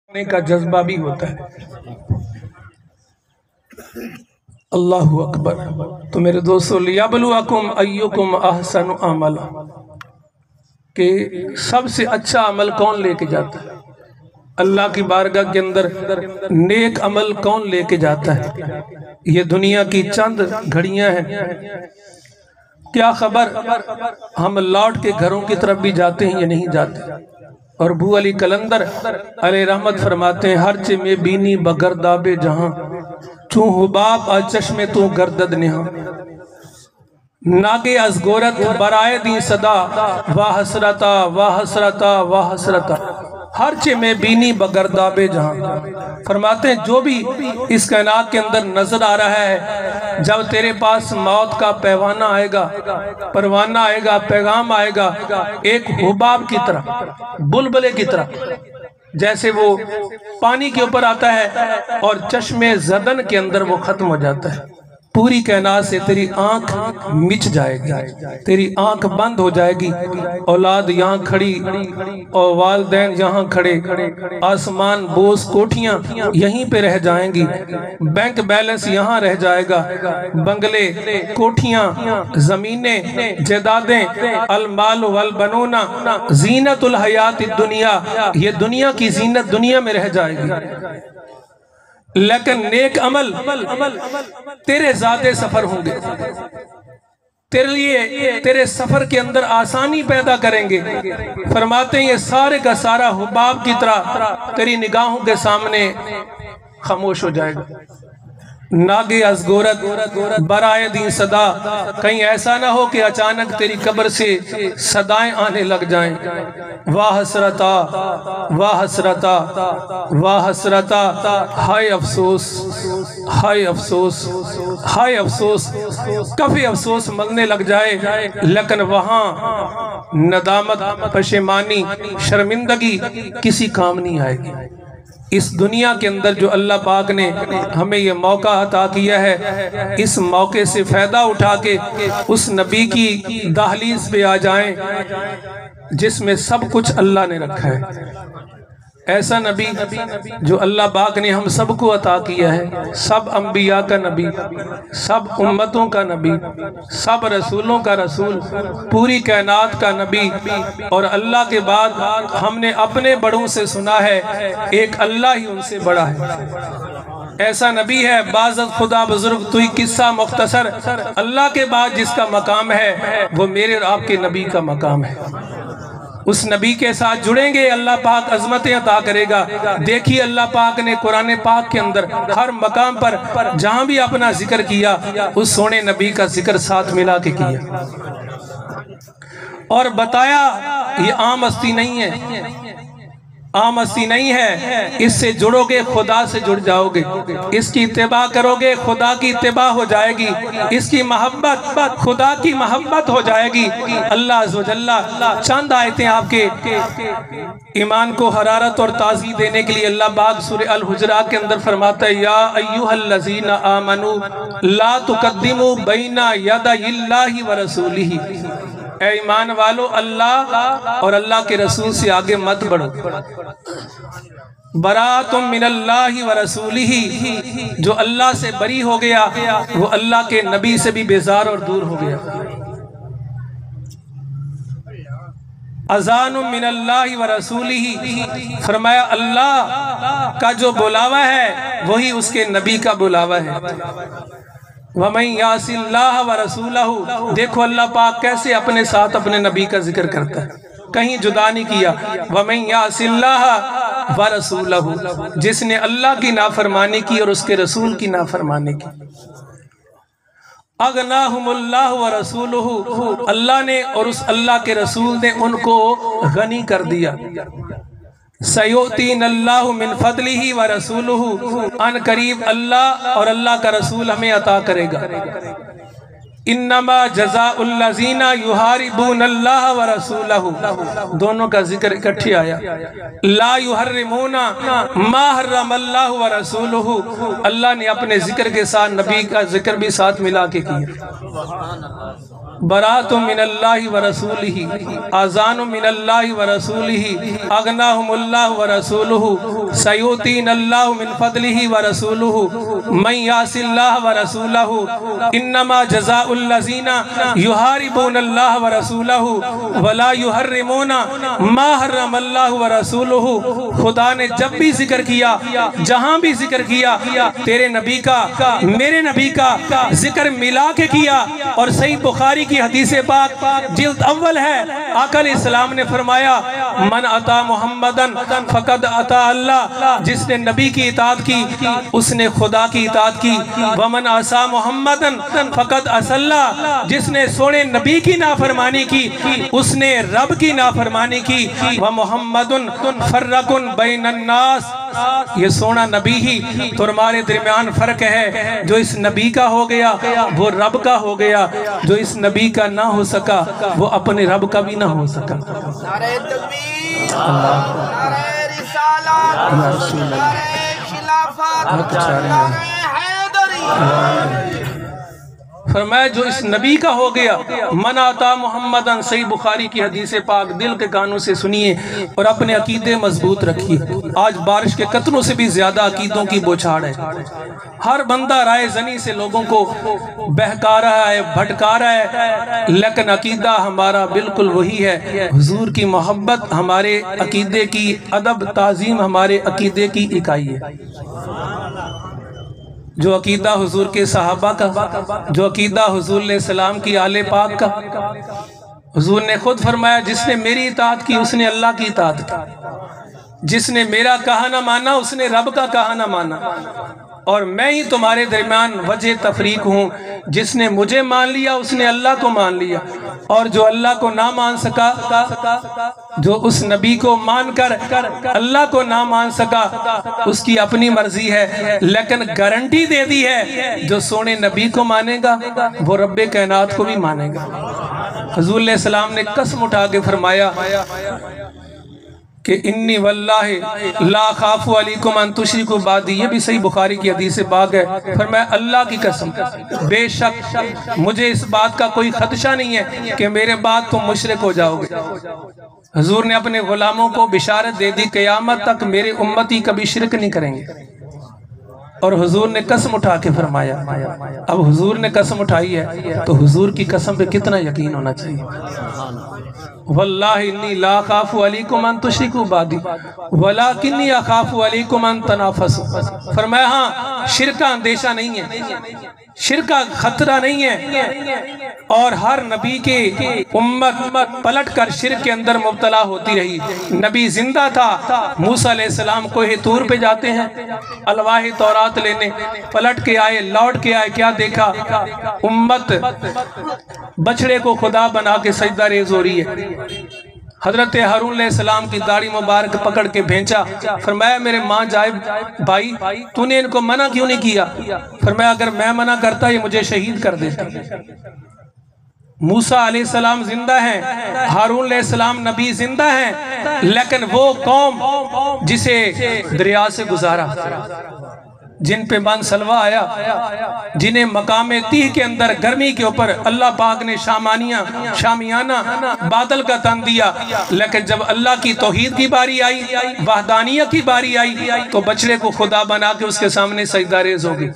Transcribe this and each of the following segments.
का जज्बा भी होता है। अल्लाहु अकबर। तो मेरे दोस्तों, लियबलुवकुम अय्युकुम अहसनु अमला, कि सबसे अच्छा अमल कौन लेके जाता है अल्लाह की बारगाह के अंदर, नेक अमल कौन लेके जाता है। ये दुनिया की चंद घड़ियां हैं, क्या खबर हम लौट के घरों की तरफ भी जाते हैं या नहीं जाते। और अबू अली कलंदर अलैहि रहमत फरमाते हैं, हर चे में बीनी बगरदाबे जहां चू हुबाब आ चश्मे तू गर्दद नेहा, नागे अजगोरत बराए दी सदा वाह हसरता वाह हसरता वाह हसरता, हर चे में बीनी बगरदाबे जहां। फरमाते हैं जो भी इस कायनात के अंदर नजर आ रहा है, जब तेरे पास मौत का पैवाना आएगा, परवाना आएगा, पैगाम आएगा, एक हुबाब की तरह, बुलबुले की तरह, जैसे वो पानी के ऊपर आता है और चश्मे जदन के अंदर वो खत्म हो जाता है, पूरी कायनात से तेरी आंख मिच जाएगी, तेरी आंख बंद हो जाएगी। औलाद यहाँ खड़ी और वालिदैन यहाँ खड़े, आसमान बोस कोठियां यहीं पे रह जाएंगी, बैंक बैलेंस यहाँ रह जाएगा, बंगले कोठियां जमीनें जायदादें, अलमाल वल बनूना जीनतुल हयात दुनिया, ये दुनिया की जीनत दुनिया में रह जाएगी। लेकिन नेक अमल तेरे ज़ाते सफर होंगे, तेरे लिए तेरे सफर के अंदर आसानी पैदा करेंगे। फरमाते हैं ये सारे का सारा हुबाब की तरह तेरी निगाहों के सामने खामोश हो जाएगा। नागे अजगोरत बराए दी सदा, कहीं ऐसा ना हो कि अचानक तेरी कब्र से सदाएं आने लग जाएं। वाह हसरता वाह हसरता वाह हसरता, हाय अफसोस हाय अफसोस हाय अफसोस, काफी अफसोस मलने लग जाए, लेकिन वहां नदामत, पशेमानी, शर्मिंदगी किसी काम नहीं आएगी। इस दुनिया के अंदर जो अल्लाह पाक ने हमें ये मौका अता किया है, इस मौके से फायदा उठा के उस नबी की दहलीज पे आ जाएं जिसमें सब कुछ अल्लाह ने रखा है। ऐसा नबी जो अल्लाह पाक ने हम सबको अता किया है, सब अंबिया का नबी, सब उम्मतों का नबी, सब रसूलों का रसूल, पूरी कायनात का नबी। और अल्लाह के बाद हमने अपने बड़ों से सुना है, एक अल्लाह ही उनसे बड़ा है। ऐसा नबी है बाज़त खुदा बुजुर्ग तुई किस्सा मुख्तसर, अल्लाह के बाद जिसका मकाम है वो मेरे और आपके नबी का मकाम है। उस नबी के साथ जुड़ेंगे, अल्लाह पाक अजमतें अता करेगा। देखिए अल्लाह पाक ने कुरान पाक के अंदर हर मकाम पर जहां भी अपना जिक्र किया, उस सोने नबी का जिक्र साथ मिला के किया और बताया ये आम हस्ती नहीं है, आम हस्ती नहीं है, इससे जुड़ोगे खुदा से जुड़ जाओगे, इसकी इत्तिबा करोगे खुदा की इत्तिबा हो जाएगी, इसकी मोहब्बत खुदा की मोहब्बत हो जाएगी। अल्लाह अज़्ज़ व जल्ला चंद आयतें आपके ईमान को हरारत और ताज़गी देने के लिए अल्लाह पाक सूरह अल हुजरात के अंदर फरमाता है, या अय्युहल्लज़ीना आमनू ला तुक़द्दिमू बैना यदायिल्लाहि व रसूलिही, ऐ ईमान वालो अल्लाह और अल्लाह के रसूल से आगे मत बढ़ो। बरातुम मिनल्लाहि व रसूलिही, जो अल्लाह से बरी हो गया वो अल्लाह के नबी से भी बेजार और दूर हो गया। अज़ानुम मिनल्लाहि व रसूलिही, फरमाया अल्लाह का जो बुलावा है वही उसके नबी का बुलावा है। वमन यासिल्लाह व रसूलहू, देखो अल्लाह पाक कैसे अपने साथ अपने नबी का जिक्र करता है, कहीं जुदा नहीं किया। वमन यासिल्लाह व रसूलहू, जिसने अल्लाह की नाफरमानी की और उसके रसूल की नाफरमानी की, अगनाहुमुल्लाह व रसूलहू, अल्लाह ने और उस अल्लाह के रसूल ने उनको गनी कर दिया। सयुतीनल्लाहु मिन फदलिही व रसूलुहु, अन करीब अल्लाह और अल्लाह का रसूल हमें अता करेगा। इन्नमा जज़ाउल्लज़ीना युहारिबूनल्लाह व रसूलहु, दोनों का जिक्र इकट्ठे आया। ला युहर्रिमूना मा हर्रमल्लाहु व रसूलुहु, अल्लाह ने अपने जिक्र के साथ नबी का जिक्र भी साथ मिला के किया। बरातुम मिनल्लाहि व रसूलिही, अज़ानुम मिनल्लाहि व रसूलिही, अगनाहुमुल्लाहु व रसूलुहु, सयूतीनल्लाहु मिन फदलिही व रसूलुहु, मन यासिल्लाह व रसूलहु, इन्नमा जज़ाउल लज़ीना युहारिबूनल्लाह व रसूलहु व ला युहर्रिमूना मा हर्रमल्लाहु व रसूलुहु। खुदा ने जब भी जिक्र किया, जहां भी जिक्र किया, तेरे नबी का, मेरे नबी का जिक्र मिला के किया। और सही बुखारी की हदीस पाक जिल्द अव्वल है, आका अलैहिस्सलाम ने फरमाया, मन अता मुहम्मदन फकद अता अल्लाह, जिसने नबी की इताअत की उसने खुदा की इताअत की। वमन असा मुहम्मदन फकद असल्ला, जिसने सोने नबी की नाफरमानी की उसने रब की नाफरमानी की। व मुहम्मदुन फर्रकुन बैनन नास, ये सोना नबी ही तो हमारे दरमियान फर्क है। जो इस नबी का हो गया वो रब का हो गया, जो इस नबी का ना हो सका वो अपने रब का भी ना हो सका। नारे तकबीर, नारे रिसालत, नारे खिलाफत, नारे हैदरी। फरमाया जो इस नबी का हो गया, मन आता मोहम्मदन, सही बुखारी की हदीस पाक दिल के कानों से सुनिए और अपने अकीदे मजबूत रखिए। आज बारिश के कतरों से भी ज्यादा अकीदों की बौछार है। हर बंदा राय जनी से लोगों को बहका रहा है, भटका रहा है, लेकिन अकीदा हमारा बिल्कुल वही है। हुजूर की मोहब्बत हमारे अकीदे की, अदब ताजीम हमारे अकीदे की इकाई है। जो अकीदा हुजूर के सहाबा का, जो अकीदा हुजूर ने सलाम की आले पाक का, हुजूर ने खुद फरमाया, जिसने मेरी इताअत की उसने अल्लाह की इताअत की, जिसने मेरा कहा ना माना उसने रब का कहा ना माना। और मैं ही तुम्हारे दरमियान वजह तफरीक हूँ, जिसने मुझे मान लिया उसने अल्लाह को मान लिया, और जो अल्लाह को ना मान सका, जो उस नबी को मान कर अल्लाह को ना मान सका, उसकी अपनी मर्जी है। लेकिन गारंटी दे दी है, जो सोने नबी को मानेगा वो रब्बे कायनात को भी मानेगा। हुजूर अलैहि सलाम ने कसम उठा के फरमाया कि इन्नी वल्लाहि ला खाफु अलैकुम अन तुशरिकु बादी, ये भी सही बुखारी की हदीस पाक है। फरमाया अल्लाह की कसम, बेशक मुझे इस बात का कोई खदशा नहीं है कि मेरे बाद तुम मुशरिक हो जाओगे। हुजूर ने अपने गुलामों को बिशारत दे दी, क़यामत तक मेरे उम्मती कभी शिरक नहीं करेंगे। और हुजूर ने कसम उठा के फरमाया। अब हुजूर ने कसम उठाई है तो हुजूर की कसम पे कितना यकीन होना चाहिए। वल्लाहि इन्नी ला खाफु अलैकुम अन तुशरिकु बादी वलाकिन्नी अखाफु अलैकुम अन तनाफसु। फरमाया हाँ, शिरक का अंदेशा नहीं है, शिरक का खतरा नहीं है। और हर नबी के उम्मत पलट कर शिरक के अंदर मुब्तला होती रही। नबी जिंदा था, मूसा अलैहिस्सलाम कोहे तूर पे जाते हैं अलवाह तौरात लेने, पलट के आए, लौट के आए, क्या देखा? उम्मत बछड़े को खुदा बना के सजदा रेज हो रही है। हजरत हारून अलैहिस्सलाम की दाढ़ी मुबारक पकड़ के भेंचा, फरमाया मेरे माँ जाए भाई, तूने इनको मना क्यों नहीं किया? फरमाया अगर मैं मना करता ये मुझे शहीद कर देता। मूसा अलैहिस्सलाम जिंदा हैं, हारून अलैहिस्सलाम नबी जिंदा हैं, लेकिन वो कौम जिसे दरिया से गुजारा, जिन पे मन सलवा आया, जिन्हें मकामे तीह के अंदर गर्मी के ऊपर अल्लाह पाक ने शामियाना बादल का तन दिया, लेकिन जब अल्लाह की तौहीद की बारी आई, वहदानियत की बारी आई, तो बछड़े को खुदा बना के उसके सामने सजदा रेज हो गई।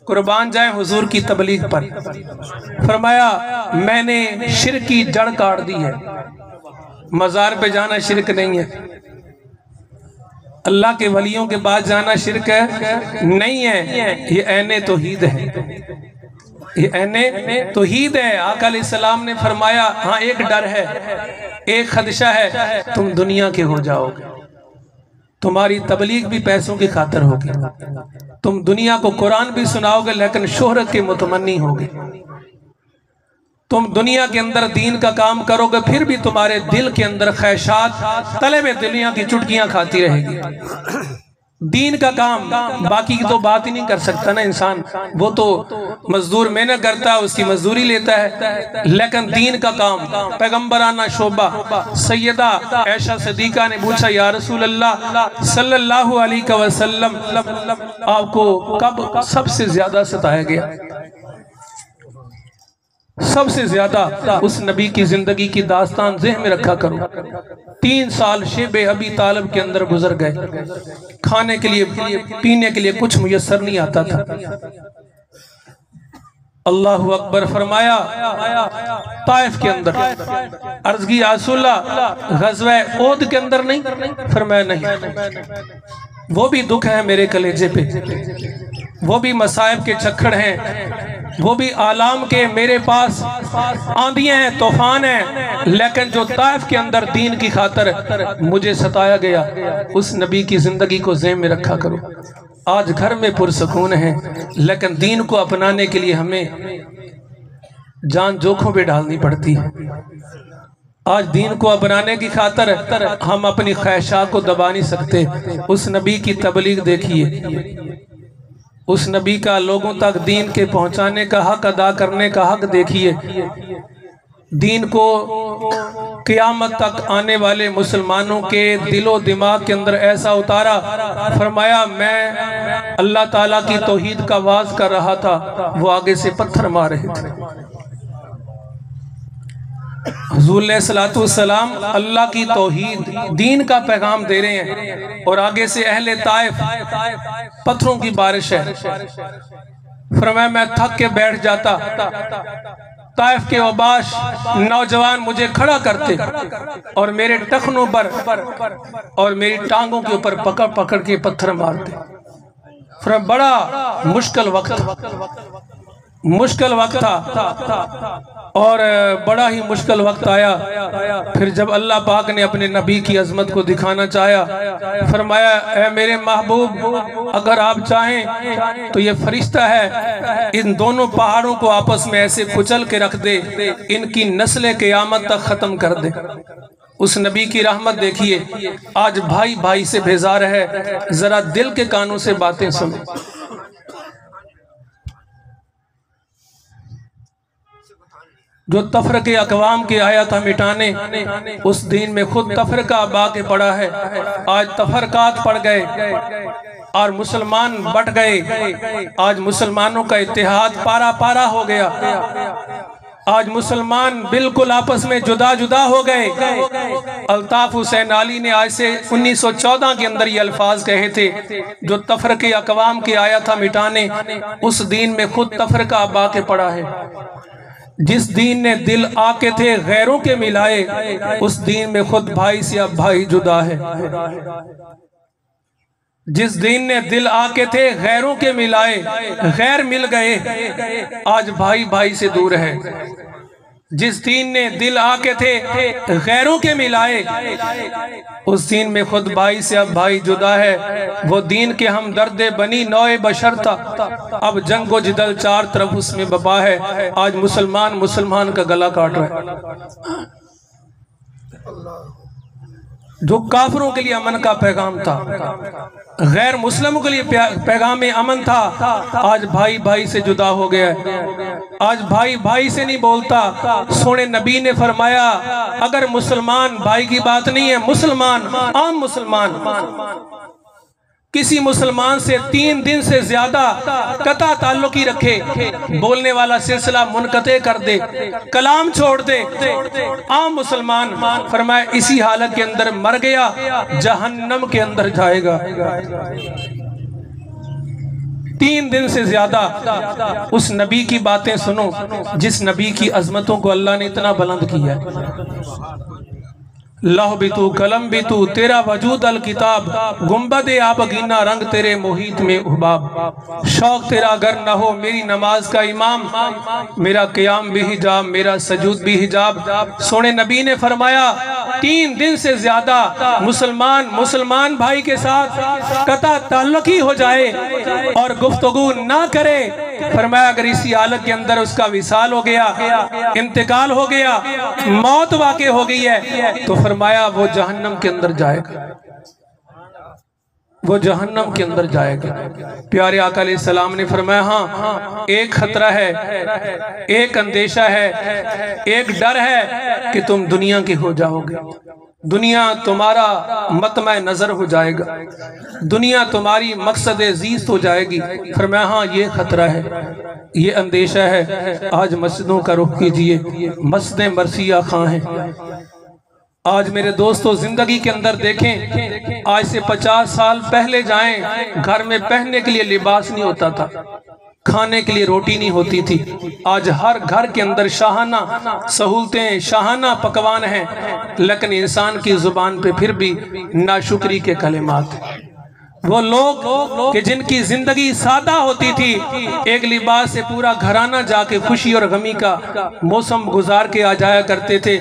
कुर्बान जाए हुजूर की तबलीग पर। फरमाया मैंने शिरक की जड़ काट दी है। मज़ार पे जाना शिरक नहीं है, अल्लाह के वलियों के पास जाना शिरक नहीं है, ये ऐने तौहीद है, ये ऐने तौहीद है। आका अलैहिस्सलाम ने फरमाया हाँ एक डर है, एक खदशा है, तुम दुनिया के हो जाओगे, तुम्हारी तबलीग भी पैसों की खातर होगी, तुम दुनिया को कुरान भी सुनाओगे लेकिन शोहरत के मुतमन्नी होगे, तुम दुनिया के अंदर दीन का काम करोगे फिर भी तुम्हारे दिल के अंदर ख्वाहिशात तले में दुनिया की चुटकियां खाती रहेगी। दीन का काम, बाकी की तो बात ही नहीं कर सकता ना इंसान, वो तो मजदूर मेहनत करता है, उसकी मजदूरी लेता है, लेकिन दीन का काम, पैगंबराना शोभा। सैयदा ऐशा सिद्दीका ने पूछा या रसूल अल्लाह सल्लल्लाहु अलैहि वसल्लम, आपको कब सबसे ज्यादा सताया गया? सबसे ज्यादा उस नबी की जिंदगी की दास्तान ज़हन में रखा करो। 3 साल शेबे अबी तालिब के अंदर गुजर गए, खाने के लिए पीने के लिए कुछ मुयस्सर नहीं आता था। अल्लाह अकबर फरमाया ताइफ के अंदर, अर्ज की आसुल्ला गज़वा ओद के अंदर नहीं? फरमाया नहीं। वो भी दुख है मेरे कलेजे पे, वो भी मसाइब के चक्कर हैं, वो भी आलाम के मेरे पास आंधियां हैं, तूफान हैं, लेकिन जो ताइफ के अंदर दीन की खातर मुझे सताया गया, उस नबी की जिंदगी को ज़हन में रखा करो। आज घर में पुरसकून है, लेकिन दीन को अपनाने के लिए हमें जान जोखों पे डालनी पड़ती है। आज दीन को अपनाने की खातर हम अपनी ख्वाहिशात को दबा नहीं सकते। उस नबी की तबलीग देखिए, उस नबी का लोगों तक दीन के पहुंचाने का हक अदा करने का हक देखिए। दीन को क़यामत तक आने वाले मुसलमानों के दिलो दिमाग के अंदर ऐसा उतारा, फरमाया मैं अल्लाह ताला की तौहीद का वाज कर रहा था, वो आगे से पत्थर मार रहे थे। हुज़ूर सल्लल्लाहु अलैहि वसल्लम अल्लाह की तौहीद दीन का पैगाम दे रहे हैं और आगे से अहले ताइफ पत्थरों की बारिश है। फरमाया मैं थक के बैठ जाता, ताइफ के वबाश नौजवान मुझे खड़ा करते और मेरे टखनों पर और मेरी टांगों के ऊपर पकड़ पकड़ के पत्थर मारते। फिर बड़ा मुश्किल वक्त था और बड़ा ही मुश्किल वक्त आया। फिर जब अल्लाह पाक ने अपने नबी की अजमत को दिखाना चाहा, फरमाया ऐ मेरे महबूब, अगर आप चाहें तो ये फरिश्ता है, इन दोनों पहाड़ों को आपस में ऐसे कुचल के रख दे, इनकी नस्लें क़यामत तक ख़त्म कर दे। उस नबी की रहमत देखिए। आज भाई भाई से बेजार है, जरा दिल के कानों से बातें सुनो। जो तफरके अकवाम के आया था मिटाने, उस दीन में खुद तफरका बाके पड़ा है। आज तफरकात पड़ गए और मुसलमान बट गए। आज मुसलमानों का इत्तेहाद पारा पारा हो गया। आज मुसलमान बिल्कुल आपस में जुदा जुदा हो गए। अल्ताफ हुसैन अली ने आज से 1914 के अंदर ये अल्फाज कहे थे, जो तफरके अकवाम के आया था मिटाने, उस दीन में खुद तफरका बाके पड़ा है। जिस दीन ने दिल आके थे गैरों के मिलाए, उस दीन में खुद भाई से अब भाई जुदा है। जिस दीन ने दिल आके थे गैरों के मिलाए, गैर मिल गए, आज भाई भाई से दूर है। जिस दीन ने दिल आके थे गैरों के मिलाए, उस दीन में खुद भाई से अब भाई जुदा है। वो दीन के हम दर्दे बनी नौए बशर था, अब जंगो जिदल चार तरफ उसमें बपा है। आज मुसलमान मुसलमान का गला काट रहा है। जो काफिरों के लिए अमन का पैगाम था, गैर मुस्लिमों के लिए पैगाम अमन था, आज भाई भाई से जुदा हो गया। आज भाई भाई से नहीं बोलता। सोने नबी ने फरमाया, अगर मुसलमान भाई की बात नहीं है, मुसलमान आम मुसलमान किसी मुसलमान से 3 दिन से ज्यादा कता ताल्लुकी रखे, बोलने वाला सिलसिला मुनक़ते कर दे, कलाम छोड़ दे, आम मुसलमान, फरमाया इसी हालत के अंदर मर गया, जहन्नम के अंदर जाएगा। 3 दिन से ज्यादा उस नबी की बातें सुनो, जिस नबी की अजमतों को अल्लाह ने इतना बुलंद किया है। लौह भी तू कलम भी तू, तेरा वजूद अल किताब, गुम्बद आबगीना रंग तेरे मोहित में उहबाब। शौक तेरा अगर न हो मेरी नमाज का इमाम, मेरा क़याम भी हिजाब, मेरा सजूद भी हिजाब। सोने नबी ने फरमाया 3 दिन से ज्यादा मुसलमान भाई के साथ कता ताल्लुकी हो जाए और गुफ्तगू ना करे, फरमाया अगर इसी हालत के अंदर उसका विसाल हो गया, इंतकाल हो गया, मौत वाक़े हो गई है, तो फरमाया वो जहन्नम के अंदर जाएगा, वो जहन्नम के अंदर जाएगा। प्यारे आका अलैहिस्सलाम ने फरमाया, हाँ एक खतरा है, एक अंदेशा है, एक डर है कि तुम दुनिया के हो जाओगे। दुनिया तुम्हारा मतमय नजर हो जाएगा, दुनिया तुम्हारी मकसद जीस्त हो जाएगी। फरमाया हाँ ये खतरा है, ये अंदेशा है। आज मस्जिदों का रुख कीजिए, मस्जिदें मरसिया खां हैं। आज मेरे दोस्तों जिंदगी के अंदर देखें, आज से 50 साल पहले जाएं, घर में पहनने के लिए लिबास नहीं होता था, खाने के लिए रोटी नहीं होती थी। आज हर घर के अंदर शाहाना सहूलतें, शाहाना पकवान हैं, लेकिन इंसान की जुबान पे फिर भी नाशुक्री के कलिमात। वो लोग कि जिनकी जिंदगी सादा होती थी, एक लिबास से पूरा घराना जाके खुशी और गमी का मौसम गुजार के आ जाया करते थे।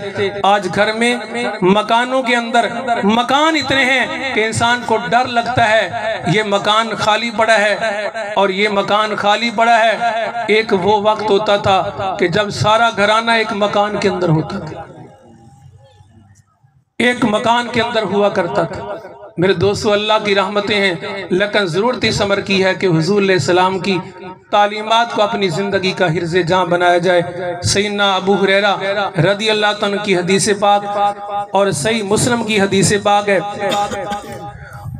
आज घर में मकानों के अंदर मकान इतने हैं कि इंसान को डर लगता है ये मकान खाली पड़ा है और ये मकान खाली पड़ा है। एक वो वक्त होता था कि जब सारा घराना एक मकान के अंदर होता था, एक मकान के अंदर हुआ करता था। मेरे दोस्तों अल्लाह की रहमतें हैं, लेकिन ज़रूरत इस अमर की है कि हुज़ूर सलाम की तालीमात को अपनी ज़िंदगी का हिर्ज़े जाँ बनाया जाए। सैयदना अबू हुरैरा रज़ी अल्लाह तआला की हदीस पाक और सही मुस्लिम की हदीस पाक है।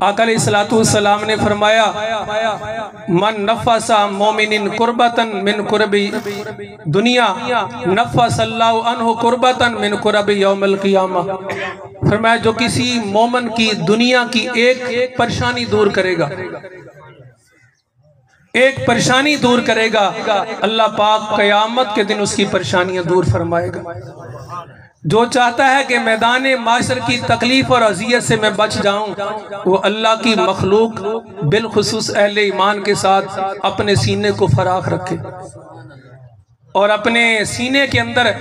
आका अलैहिस्सलाम ने फरमाया, मन नफ़सा मोमिनिन कुर्बतन मिन कुरबी दुनिया नफ़सल्लाहु अन्हु कुर्बतन मिन कुरबी यौमिल क़ियामा। फरमाया जो किसी मोमन की दुनिया की एक परेशानी दूर करेगा, एक परेशानी दूर करेगा, अल्लाह पाक क़यामत के दिन उसकी परेशानियां दूर फरमाएगा। जो चाहता है कि मैदान माशर की तकलीफ और अजियत से मैं बच जाऊं, वो अल्लाह की मखलूक बिलखुसूस अहले ईमान के साथ अपने सीने को फराख रखे और अपने सीने के अंदर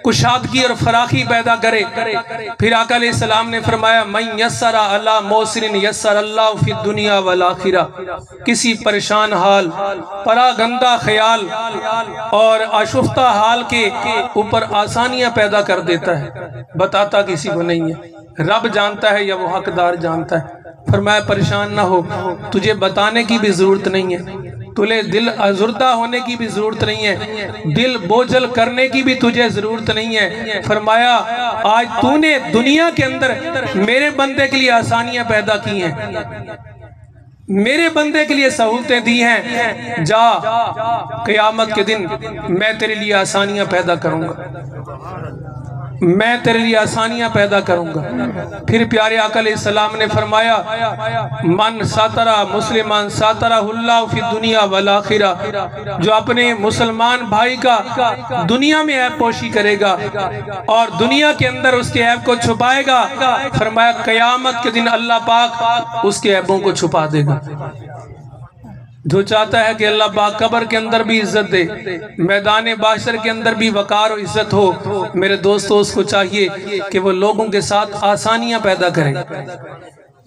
कुशादगी और फराखी पैदा करे। फिर आका अलैहिस्सलाम ने फरमाया, मन यस्सरा अला मोसिरिन यस्सर अल्लाहु फी दुनिया वल आखिरा। किसी परेशान हाल, परागंदा ख्याल और आशुफ्ता हाल के ऊपर आसानियां पैदा कर देता है, बताता किसी को नहीं है, रब जानता है या वो हकदार जानता है। फरमाया परेशान ना हो, तुझे बताने की भी जरूरत नहीं है, तुझे दिल अजुर्दा होने की भी जरूरत नहीं है, दिल बोझल करने की भी तुझे जरूरत नहीं है। फरमाया आज तूने दुनिया के अंदर मेरे बंदे के लिए आसानियां पैदा की हैं, मेरे बंदे के लिए सहूलतें दी हैं, जा क़यामत के दिन मैं तेरे लिए आसानियां पैदा करूंगा, मैं तेरे लिए आसानियां पैदा करूंगा। फिर प्यारे आका अलैहिस्सलाम ने फरमाया, मन सातरा मुस्लिमान सातरा हुल्लाहु फी दुनिया वल आखिरा। जो अपने मुसलमान भाई का दुनिया में ऐब पोशी करेगा और दुनिया के अंदर उसके ऐब को छुपाएगा, फरमाया क़यामत के दिन अल्लाह पाक उसके ऐबों को छुपा देगा। जो चाहता है कि अल्लाह पाक कब्र के अंदर भी इज्जत दे, मैदान बाशर के अंदर भी वकार और इज्जत हो, मेरे दोस्तों उसको चाहिए कि वो लोगों के साथ आसानियां पैदा करे,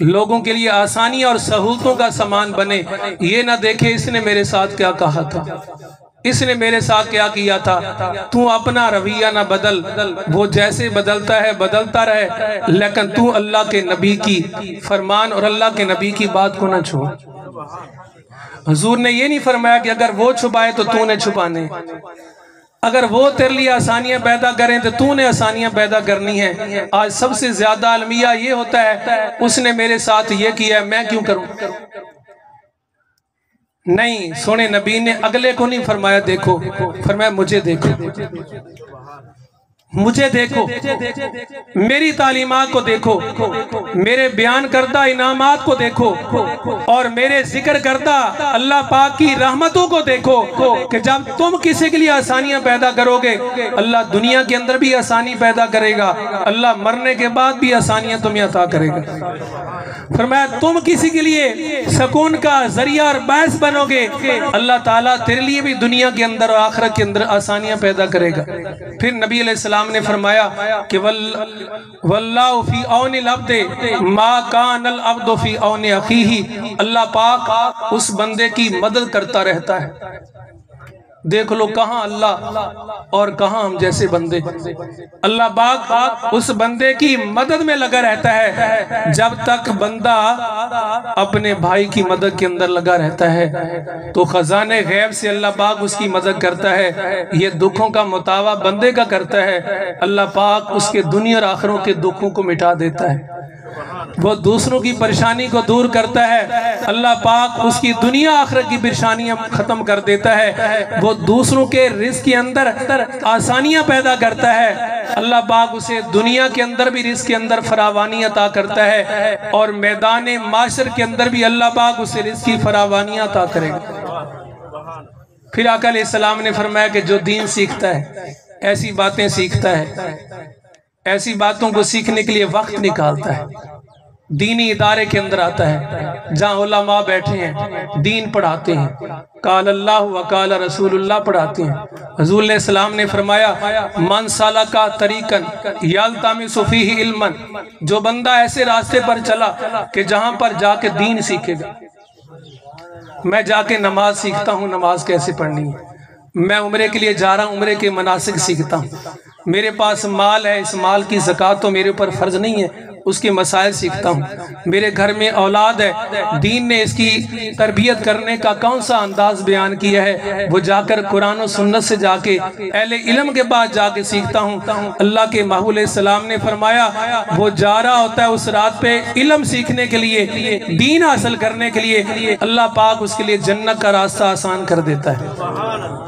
लोगों के लिए आसानियां और सहूलतों का सामान बने। ये ना देखे इसने मेरे साथ क्या कहा था, इसने मेरे साथ क्या किया था। तू अपना रवैया ना बदल, वो जैसे बदलता है बदलता रहे, लेकिन तू अल्लाह के नबी की फरमान और अल्लाह के नबी की बात को ना छोड़। हुजूर ने ये नहीं फरमाया कि अगर वो छुपाए तो तूने छुपाने, अगर वो तेरे लिए आसानियां पैदा करें तो तूने आसानियां पैदा करनी है। आज सबसे ज्यादा अलमिया ये होता है, उसने मेरे साथ ये किया मैं क्यों करूं। नहीं, सोने नबी ने अगले को नहीं फरमाया देखो, फरमाया मुझे देखो, मुझे देखो, मेरी तालीमात को देखो, मेरे बयान करदा इनामात को देखो और मेरे जिक्र करदा अल्लाह पाक की रहमतों को देखो कि जब तुम किसी के लिए आसानियां पैदा करोगे, अल्लाह दुनिया के अंदर भी आसानी पैदा करेगा, अल्लाह मरने के बाद भी आसानियां तुम्हें अता करेगा। फरमाया तुम किसी के लिए सुकून का जरिया और बायस बनोगे, अल्लाह ताला तेरे लिए भी दुनिया के अंदर और आखिरत के अंदर आसानियां पैदा करेगा। फिर नबी अलैहिस्सलाम ने फरमाया कि वल्लाहु फी औनिल अब्दे मा कानल अब्दु फी औनि अखीही। अल्लाह पाक उस बंदे की मदद करता रहता है, देख लो कहाँ अल्लाह और कहाँ हम जैसे बंदे। अल्लाह पाक उस बंदे की मदद में लगा रहता है जब तक बंदा अपने भाई की मदद के अंदर लगा रहता है, तो खजाने गैब से अल्लाह पाक उसकी मदद करता है। ये दुखों का मुतावा बंदे का करता है, अल्लाह पाक उसके दुनिया और आखिरों के दुखों को मिटा देता है। वो दूसरों की परेशानी को दूर करता है, अल्लाह पाक उसकी दुनिया आखिरत की परेशानियां खत्म कर देता है। वो दूसरों के रिज़्क़ के अंदर आसानियां पैदा करता है, अल्लाह पाक उसे दुनिया के अंदर भी रिज़्क़ के अंदर फरावानी अता करता है, और मैदान माशर के अंदर भी अल्लाह पाक उसे रिज़्क़ की फरावानियां अता करेगा। फिर आका अलैहिस्सलाम ने फरमाया कि जो दीन सीखता है, ऐसी बातें सीखता है, ऐसी बातों को सीखने के लिए वक्त निकालता है, दीनी इदारे के अंदर आता है जहाँ उलमा बैठे हैं, दीन पढ़ाते हैं, काल अल्लाह व काल रसूलुल्लाह पढ़ाते हैं। हुज़ूर सलाम ने फरमाया मन सालका तरीकन यल्तमिसु फीही इल्मन, जो बंदा ऐसे रास्ते पर चला कि जहाँ पर जाके दीन सीखेगा। मैं जाके नमाज सीखता हूँ, नमाज कैसे पढ़नी है, मैं उम्रे के लिए जा रहा हूँ, उम्रे के मनासिक सीखता हूँ, मेरे पास माल है, इस माल की ज़कात तो मेरे ऊपर फ़र्ज नहीं है, उसके मसाइल सीखता हूँ, मेरे घर में औलाद है, दीन ने इसकी तरबियत करने का कौन सा अंदाज बयान किया है, वो जाकर कुरान और सुन्नत से जाके अहले इल्म के पास जाके सीखता हूँ। अल्लाह के महबूब सलाम ने फरमाया वो जा रहा होता है उस रात पे इल्म सीखने के लिए, दीन हासिल करने के लिए, अल्लाह पाक उसके लिए जन्नत का रास्ता आसान कर देता है,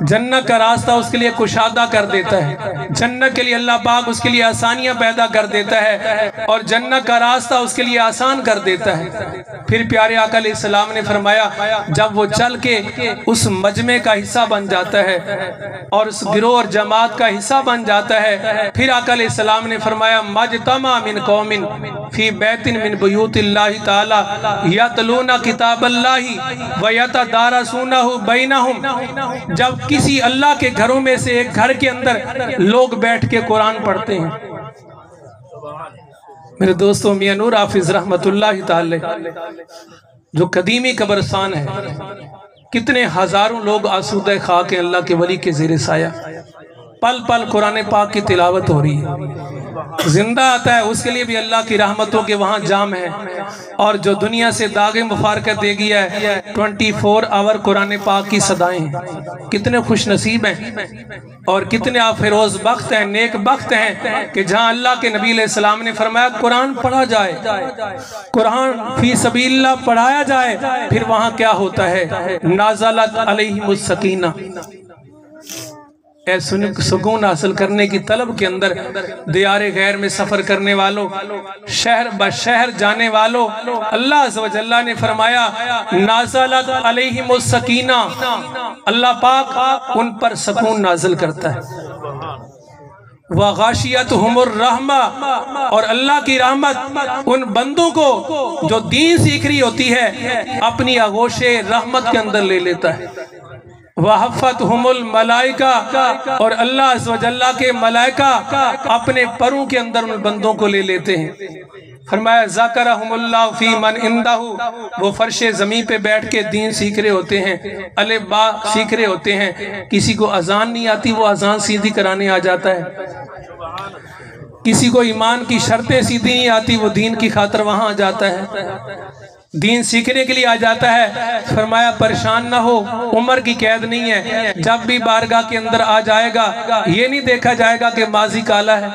जन्नत का रास्ता उसके लिए कुशादा कर देता है, जन्नत के लिए अल्लाह पाक उसके लिए आसानियां पैदा कर देता है और जन्नत का रास्ता उसके लिए आसान कर देता है। फिर प्यारे आका अलैहिस्सलाम ने फरमाया जब वो चल के उस मजमे का हिस्सा बन जाता है और उस गिरोह और जमात का हिस्सा बन जाता है, फिर आका अलैहिस्सलाम ने फरमाया मजतमा मिन कौमिन फी बैतिन मिन बुयूतिल्लाहि ताला यतलूना किताबल्लाहि व यतदारसूनहु बैनहुम, जब किसी अल्लाह के घरों में से एक घर के अंदर लोग बैठ के कुरान पढ़ते हैं। मेरे दोस्तों, मियां नूर हाफिज रहमतुल्लाह ताला जो कदीमी कब्रिस्तान है, कितने हजारों लोग आसूदा खा के अल्लाह के वली के ज़ेरे साया पल पल कुरान पाक की तिलावत हो रही है, जिंदा आता है, उसके लिए भी अल्लाह की रहमतों के वहाँ जाम है। और जो दुनिया से दागे मुफारकत दे गया है, 24 आवर कुरान पाक की सदाएं हैं। कितने खुश नसीब हैं और कितने आप फिरोज बख्त हैं, नेक बख्त हैं कि जहाँ अल्लाह के नबी अलैहिस्सलाम ने फरमाया कुरान पढ़ा जाए, कुरान फी सबीलिल्लाह पढ़ाया जाए, फिर वहाँ क्या होता है, नाज़लत अलैहिमुस सकीना, सुकून हासिल करने की तलब के अंदर दियारे गैर में सफर करने वालों, शहर ब शहर जाने वालों, अल्लाह अज़्ज़ व जल्ला ने फरमाया नाज़लत अलैहिमुस सकीना, अल्लाह पाक उन पर सुकून नाजिल करता है। व गाशियतहुमुर रहमा, और अल्लाह की रहमत उन बंदों को जो दीन सीख रही होती है अपनी आगोशे रहमत के अंदर ले लेता है। वहफ़तहुमुल मलाइका, और अल्लाह अज़्ज़ व जल्ला के मलाइका अपने परों के अंदर उन बंदों को ले लेते हैं। फरमाया ज़करहुमुल्लाहु फी मन इंदहु, वो फर्शे ज़मीन पे बैठ के दीन सीख रहे होते हैं, अलिफ बा सीख रहे होते हैं। किसी को अजान नहीं आती वो अजान सीधी कराने आ जाता है, किसी को ईमान की शर्तें सीधी नहीं आती वो दीन की खातिर वहाँ आ जाता है, दीन सीखने के लिए आ जाता है। फरमाया परेशान ना हो, उम्र की कैद नहीं है, जब भी बारगाह के अंदर आ जाएगा ये नहीं देखा जाएगा कि माजी काला है,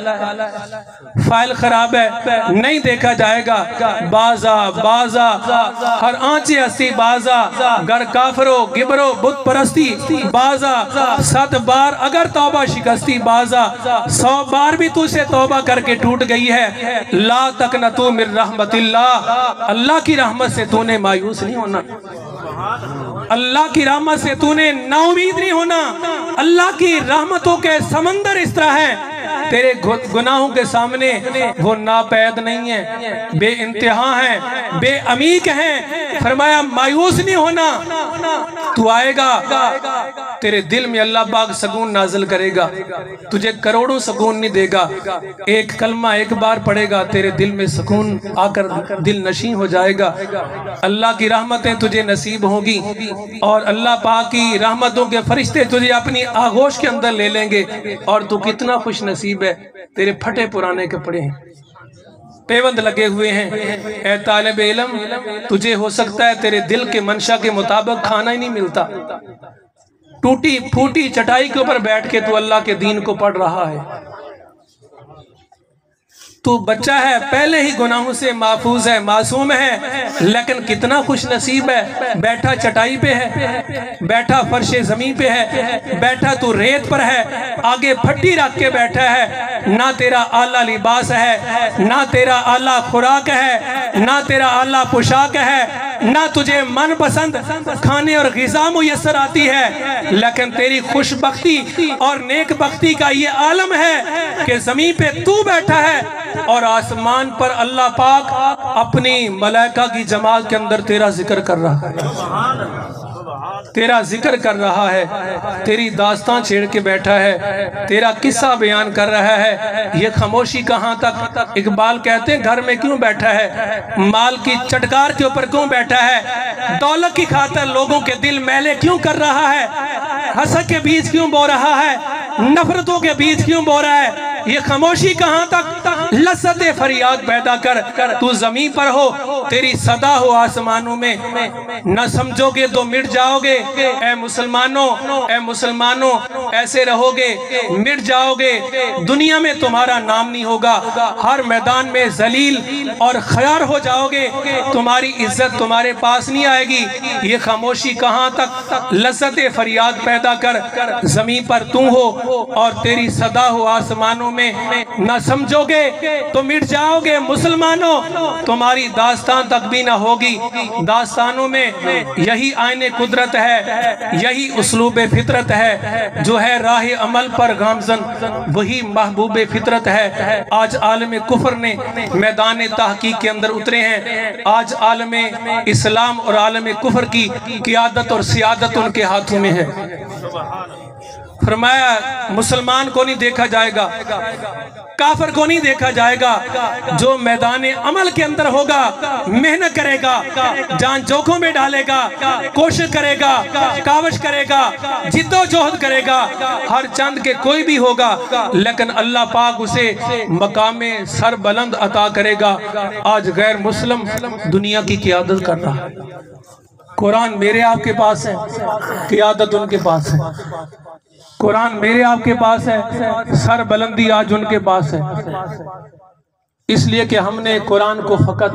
फाइल खराब है, नहीं देखा जाएगा। बाजा बाजा हर आंचे हस्ती बाजा, गर काफरो गिबरो बुत परस्ती बाजा, 7 बार अगर तौबा शिकस्ती बाजा, 100 बार भी तुझसे तौबा करके टूट गई है। ला तकनतु मिर रहमतिल्लाह, अल्लाह की रहमत से तूने मायूस नहीं होना, अल्लाह की रहमत से तूने नाउमीद नहीं होना। अल्लाह की रहमतों के समंदर इस तरह हैं तेरे गुनाहों के सामने वो नापैद नहीं है, बे इंतहा है, बेअमीक है। फरमाया मायूस नहीं होना, तू आएगा तेरे दिल में अल्लाह पाक सुकून नाजिल करेगा, तुझे करोड़ों सुकून नहीं देगा। एक कलमा एक बार पढ़ेगा, तेरे दिल में सुकून आकर दिल नशी हो जाएगा। अल्लाह की रहमतें तुझे नसीब होगी और अल्लाह पाक की रहमतों के फरिश्ते तुझे अपनी आगोश के अंदर ले लेंगे। और तू कितना खुश नसीब है, तेरे फटे पुराने कपड़े हैं, पेबंद लगे हुए हैं। ए तालिब इल्म, तुझे हो सकता है तेरे दिल के मंशा के मुताबिक खाना ही नहीं मिलता, टूटी फूटी चटाई के ऊपर बैठ के तू अल्लाह के दीन को पढ़ रहा है। तू बच्चा है, पहले ही गुनाहों से महफूज है, मासूम है, लेकिन कितना खुश नसीब है, बैठा चटाई पे है, बैठा फर्शे जमीन पे है, बैठा तू रेत पर है, आगे फट्टी रख के बैठा है। ना तेरा आला लिबास है, ना तेरा आला खुराक है, ना तेरा आला पोशाक है, ना तुझे मनपसंद खाने और ग़िज़ा मुयस्सर आती है, लेकिन तेरी खुशबख्ती और नेकबख्ती का ये आलम है कि ज़मीन पे तू बैठा है और आसमान पर अल्लाह पाक अपनी मलाइका की जमात के अंदर तेरा जिक्र कर रहा है, तेरा जिक्र कर रहा है, तेरी दास्तां छेड़ के बैठा है, तेरा किस्सा बयान कर रहा है। ये खामोशी कहाँ तक? इकबाल कहते हैं घर में क्यों बैठा है, माल की चटकार के ऊपर क्यों बैठा है, दौलत की खातिर लोगों के दिल मैले क्यों कर रहा है, हसद के बीज क्यों बो रहा है, नफरतों के बीज क्यों बो रहा है। ये खामोशी कहाँ तक? लज़्ज़त फरियाद पैदा कर, तू जमीन पर हो, तेरी सदा हो आसमानों में। न समझोगे तो मिट जाओगे ए मुसलमानों, ए मुसलमानों, ऐसे रहोगे मिट जाओगे, दुनिया में तुम्हारा नाम नहीं होगा, हर मैदान में जलील और ख्यार हो जाओगे, तुम्हारी इज्जत तुम्हारे पास नहीं आएगी। ये खामोशी कहाँ तक? लज़्ज़त फरियाद पैदा कर, जमीन पर तू हो और तेरी सदा हो आसमानों में। न समझोगे तो मिट जाओगे मुसलमानों, तुम्हारी दास्तान तक भी ना होगी। दास्तानों में यही आईने कुदरत है, यही उसलूब फितरत है, जो है राह अमल पर गामजन वही महबूब फितरत है। आज आलम कुफर ने मैदान तहकीक के अंदर उतरे हैं, आज आलम इस्लाम और आलम कुफर की क़ियादत और सियादत उनके हाथों में है। फरमाया मुसलमान को नहीं देखा जाएगा, काफिर को नहीं देखा जाएगा, जो मैदान अमल के अंदर होगा, मेहनत करेगा, जान जोखों में डालेगा, कोशिश करेगा, काविश करेगा, जिद्दोजहद करेगा, हर चंद के कोई भी होगा, लेकिन अल्लाह पाक उसे मकामे सर बुलंद अता करेगा। आज गैर मुस्लिम दुनिया की क़ियादत कर रहा है। कुरान मेरे आपके पास है, क़ियादत उनके पास है। कुरान मेरे आपके पास है, सर बुलंदी आज उनके पास है। इसलिए कि हमने कुरान को फकत